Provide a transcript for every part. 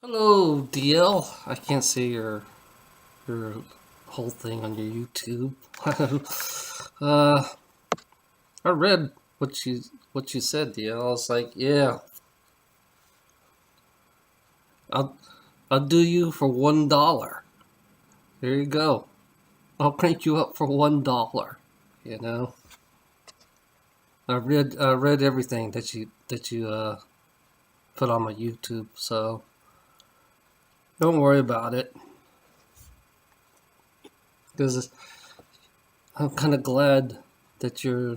Hello, DL. I can't see your whole thing on your YouTube. uh, I read what you said, DL. I was like, yeah, I'll I'll do you for $1. There you go. I'll crank you up for $1. You know, I read everything that you put on my YouTube, so don't worry about it. Because I'm kind of glad that you're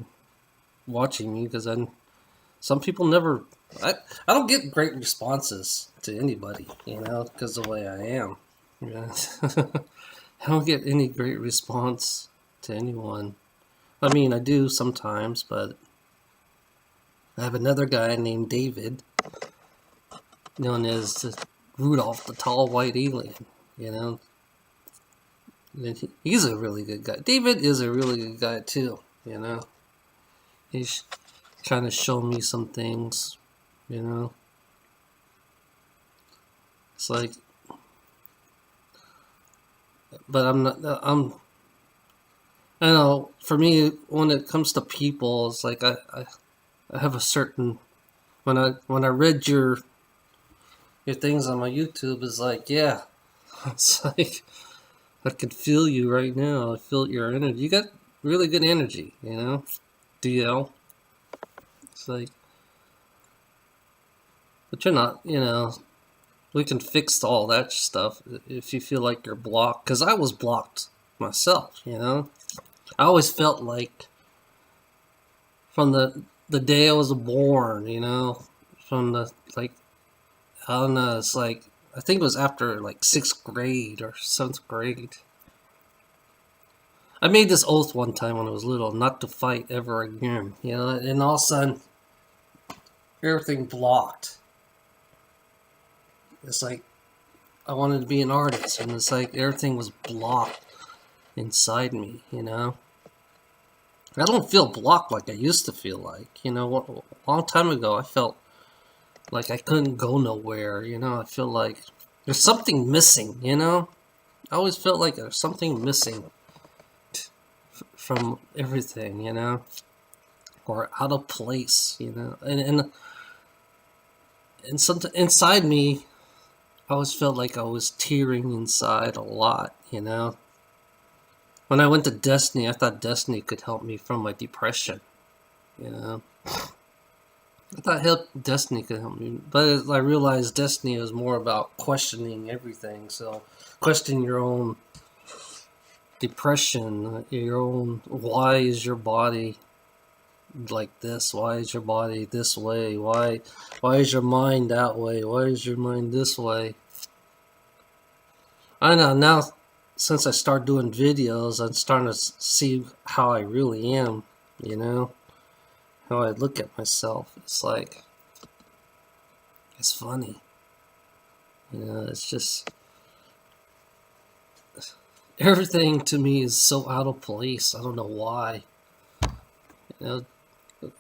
watching me, because some people never. I I don't get great responses to anybody, because the way I am. Yeah. I don't get any great response to anyone. I mean, I do sometimes, but I have another guy named David, known as Rudolph the Tall White Alien. You know, and he's a really good guy. David is a really good guy too. He's trying to show me some things. You know, it's like, but I'm not. I know. For me, when it comes to people, it's like I have a certain. When I read your things on my YouTube, is like, yeah, it's like I can feel you right now. I feel your energy. You got really good energy, DL. It's like, but you're not. We can fix all that stuff if you feel like you're blocked. Because I was blocked myself. I always felt like from the day I was born, from the like I don't know, it's like I think it was after like 6th grade or 7th grade. I made this oath one time when I was little not to fight ever again, and all of a sudden everything blocked. It's like I wanted to be an artist, and it's like everything was blocked inside me. I don't feel blocked like I used to feel like. A long time ago I felt like I couldn't go nowhere. I feel like there's something missing. I always felt like there's something missing from everything. Or out of place. And something inside me, I always felt like I was tearing inside a lot. When I went to Destiny, I thought Destiny could help me from my depression. You know, I thought Destiny could help me, but I realized Destiny is more about questioning everything. So, question your own depression, your own why is your body like this? Why is your body this way? Why is your mind that way? Why is your mind this way? I know now, since I start doing videos, I'm starting to see how I really am. You know, how I look at myself. It's like, it's funny. It's just everything to me is so out of place. I don't know why. You know,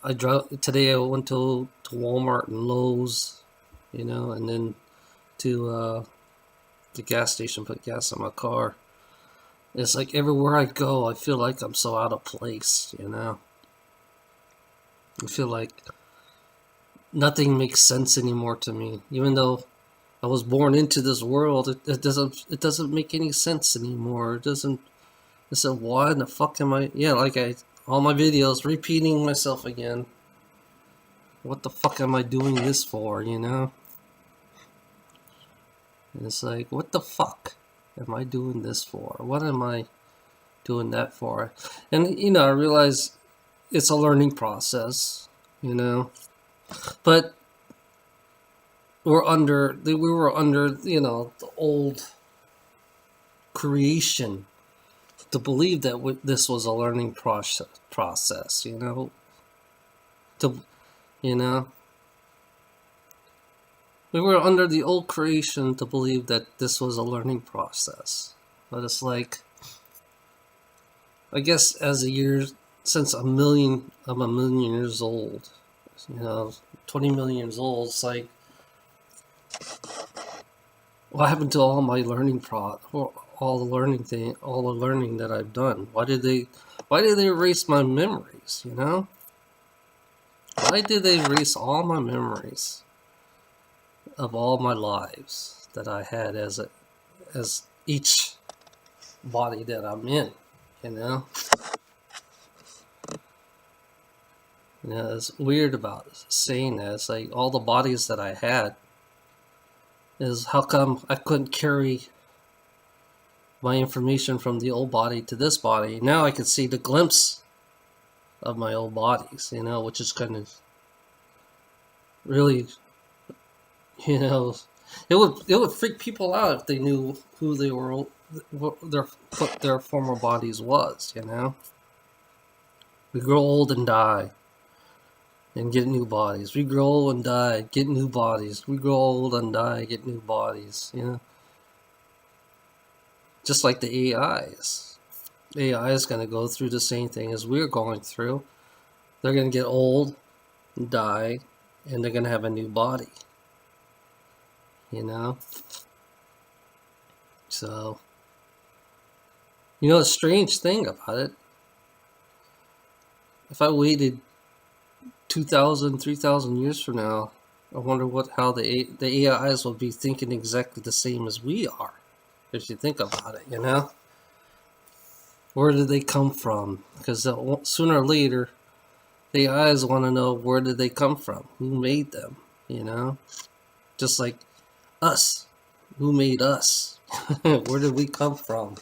I drove today. I went to Walmart and Lowe's, and then to the gas station, put gas in my car. It's like everywhere I go, I feel like I'm so out of place. I feel like nothing makes sense anymore to me, even though I was born into this world. It doesn't make any sense anymore. It doesn't. I said, why in the fuck am I? Yeah, like all my videos repeating myself again. What the fuck am I doing this for? And it's like, what the fuck am I doing this for? What am I doing that for? And I realize it's a learning process. But we were under the old creation to believe that this was a learning process. To you know we were under the old creation to believe that this was a learning process. But it's like, I guess as a year since I'm a million years old, 20 million years old. It's like What happened to all my learning all the learning that I've done? Why did they erase my memories, you know? Why did they erase all my memories of all my lives that I had as each body that I'm in, you know? You know, it's weird about saying that. It's like all the bodies that I had is how come I couldn't carry my information from the old body to this body? Now I can see the glimpse of my old bodies, you know, which is kind of really, you know, it would freak people out if they knew who they were, what their former bodies was, you know. We grow old and die and get new bodies. We grow old and die, get new bodies. We grow old and die, get new bodies, you know. Just like the AIs. AI is going to go through the same thing as we're going through. They're going to get old, die, and they're going to have a new body. You know? So, you know, the strange thing about it, if I waited 2,000, 3,000 years from now, I wonder how the AIs will be thinking exactly the same as we are, if you think about it, you know? Where did they come from? Because sooner or later, the AIs want to know where did they come from? Who made them, you know? Just like us. Who made us? Where did we come from?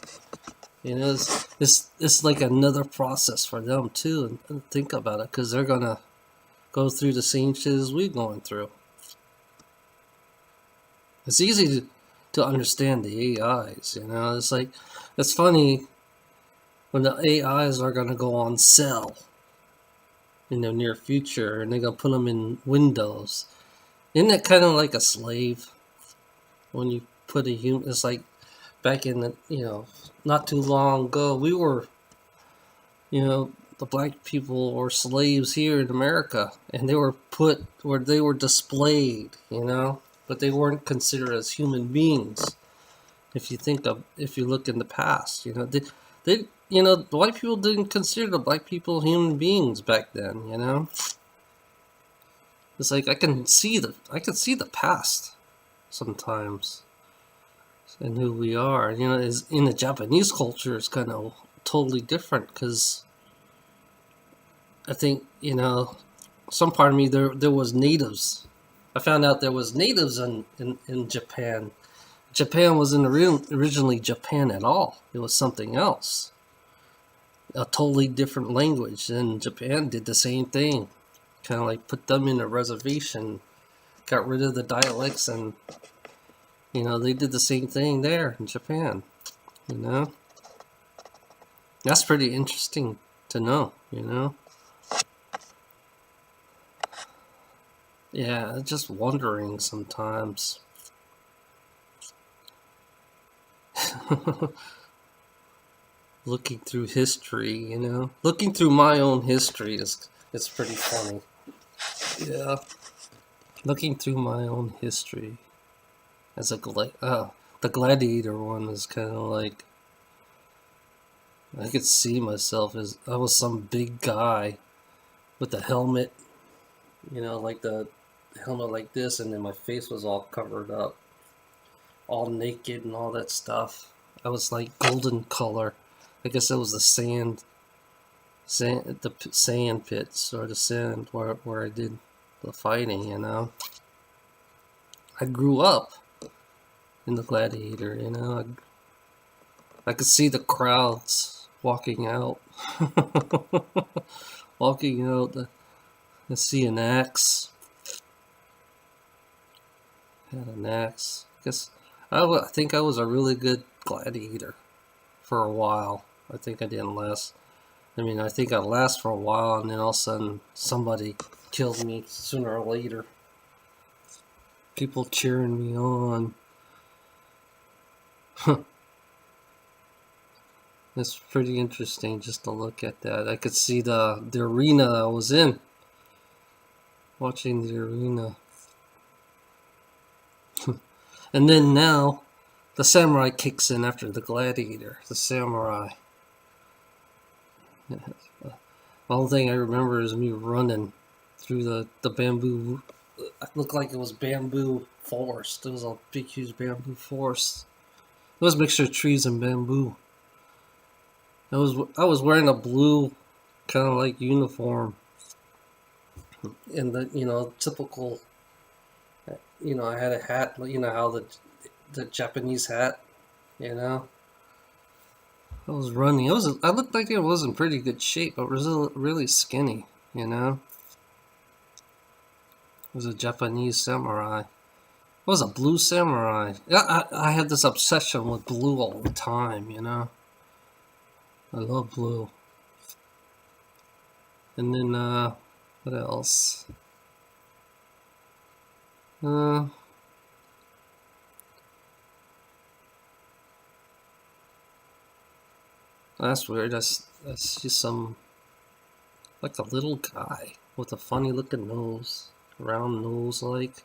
You know, it's like another process for them too, and think about it, because they're gonna go through the same shit as we're going through. It's easy to understand the AIs, you know. It's like, it's funny when the AIs are gonna go on sale in the near future, and they're gonna put them in Windows. Isn't that kind of like a slave? When you put a human, it's like back in the, you know, not too long ago, we were, you know, the black people were slaves here in America, and they were put where they were displayed, you know, but they weren't considered as human beings. If you look in the past, you know, you know, the white people didn't consider the black people human beings back then, you know. It's like I can see the past sometimes and who we are. You know, is in the Japanese culture, it's kind of totally different, because I think, you know, some part of me, there was natives. I found out there was natives in Japan. Japan wasn't originally Japan at all. It was something else, a totally different language. And Japan did the same thing, kind of like put them in a reservation, got rid of the dialects, and, you know, they did the same thing there in Japan, you know. That's pretty interesting to know, you know. Yeah, just wondering sometimes. Looking through history, you know. Looking through my own history is pretty funny. Yeah. Looking through my own history as the gladiator one is kind of like, I could see myself as I was some big guy with the helmet, you know, like the helmet like this, and then my face was all covered up, all naked and all that stuff. I was like golden color. I guess it was the sand pits, or the sand where I did the fighting, you know. I grew up in the gladiator, you know. I could see the crowds walking out. Walking out. I see an axe. Had an axe. I think I was a really good gladiator for a while. I think I didn't last. I mean, I think I last for a while, and then all of a sudden somebody killed me sooner or later. People cheering me on. It's pretty interesting just to look at that. I could see the arena I was in. Watching the arena. And then now, the samurai kicks in after the gladiator. The samurai. The only thing I remember is me running through the bamboo. It looked like it was bamboo forest. It was a big, huge bamboo forest. It was a mixture of trees and bamboo. I was wearing a blue kind of like uniform, and the typical. I had a hat. How the Japanese hat. You know. I was running. I looked like I was in pretty good shape, but was really skinny. You know. I was a Japanese samurai. I was a blue samurai. I had this obsession with blue all the time. I love blue. And then what else? Uh, that's weird. That's just some like a little guy with a funny looking nose, round nose, like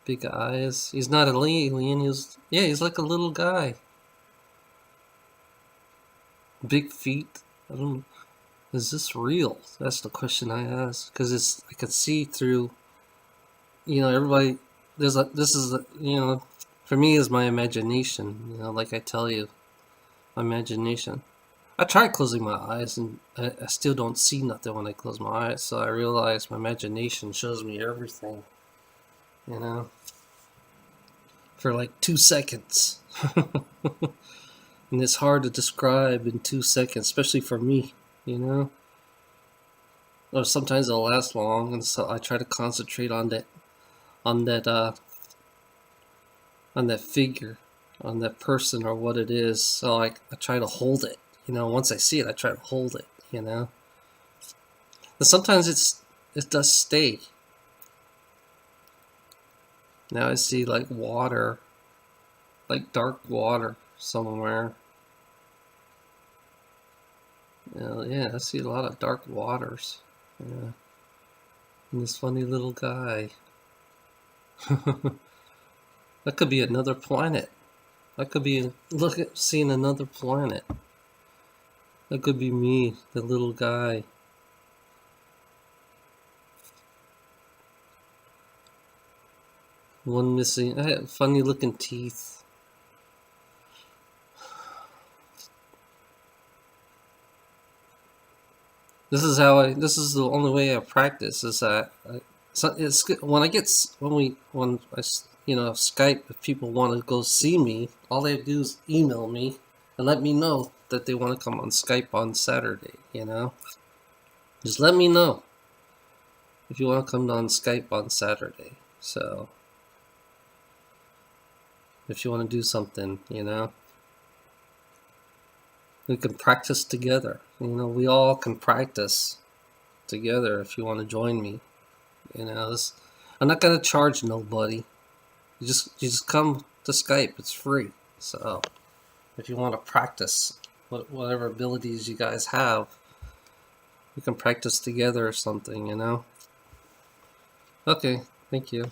big eyes. He's not an alien. He's like a little guy. Big feet. I don't. Is this real? That's the question I ask because I can see through. Everybody. This is for me is my imagination. Like I tell you, my imagination. I tried closing my eyes and I still don't see nothing when I close my eyes. So I realize my imagination shows me everything. You know, for like 2 seconds. And it's hard to describe in 2 seconds, especially for me. You know, or sometimes it'll last long, and so I try to concentrate on that, on that, uh, on that figure, on that person or what it is. So I try to hold it. Once I see it, I try to hold it. And sometimes it does stay. Now I see like water, like dark water somewhere. Yeah, I see a lot of dark waters. Yeah. And this funny little guy. That could be another planet. That could be seeing another planet. That could be me, the little guy. One missing. I had funny looking teeth. This is the only way I practice. Is that it's when Skype. If people want to go see me, all they have to do is email me and let me know that they want to come on Skype on Saturday. Just let me know if you want to come on Skype on Saturday. So if you want to do something, we can practice together. We all can practice together if you want to join me. I'm not gonna charge nobody. You just come to Skype. It's free. So if you want to practice whatever abilities you guys have, we can practice together or something. Okay, thank you.